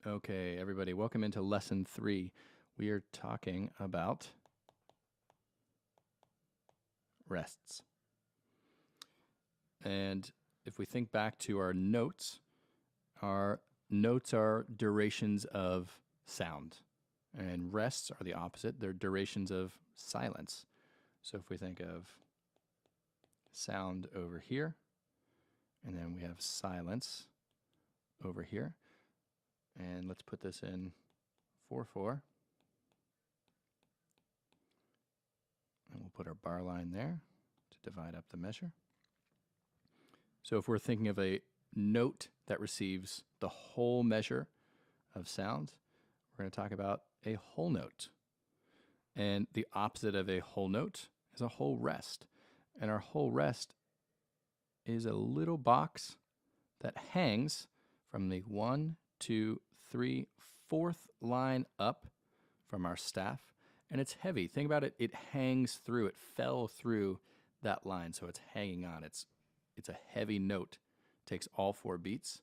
Okay, everybody, welcome into lesson 3. We are talking about rests. And if we think back to our notes are durations of sound, and rests are the opposite. They're durations of silence. So if we think of sound over here, and then we have silence over here, and let's put this in 4/4. And we'll put our bar line there to divide up the measure. So if we're thinking of a note that receives the whole measure of sound, we're going to talk about a whole note. And the opposite of a whole note is a whole rest. And our whole rest is a little box that hangs from the 1, 2, 3, 4th line up from our staff. And it's heavy. Think about it. It hangs through. It fell through that line, so it's hanging on. It's a heavy note. It takes all 4 beats.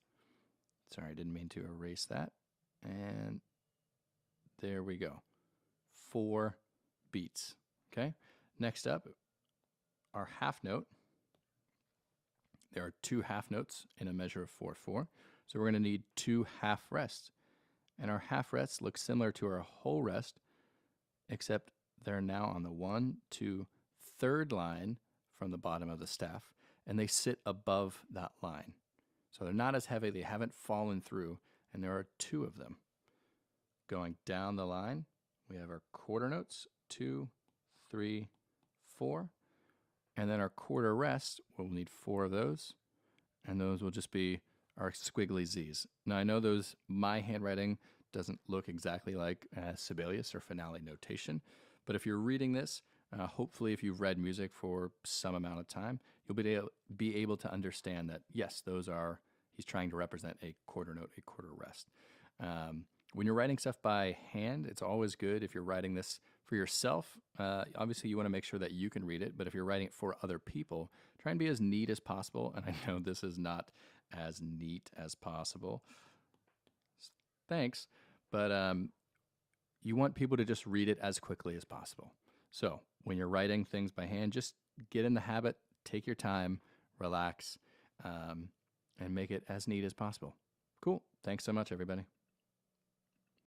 Sorry, I didn't mean to erase that. And there we go. 4 beats. Okay. Next up, our half note. There are 2 half notes in a measure of 4/4. So we're going to need 2 half rests. And our half rests look similar to our whole rest, except they're now on the 1, 2, 3rd line from the bottom of the staff, and they sit above that line. So they're not as heavy, they haven't fallen through, and there are 2 of them. Going down the line, we have our quarter notes, 2, 3, 4, and then our quarter rest, we'll need 4 of those, and those will just be our squiggly Z's. Now I know my handwriting doesn't look exactly like Sibelius or finale notation, but if you're reading this, hopefully if you've read music for some amount of time, you'll be able to understand that, yes, he's trying to represent a quarter note, a quarter rest. When you're writing stuff by hand, it's always good if you're writing this for yourself. Obviously, you want to make sure that you can read it, but if you're writing it for other people, try and be as neat as possible. And I know this is not as neat as possible. Thanks. But you want people to just read it as quickly as possible. So when you're writing things by hand, just get in the habit, take your time, relax, and make it as neat as possible. Cool. Thanks so much, everybody.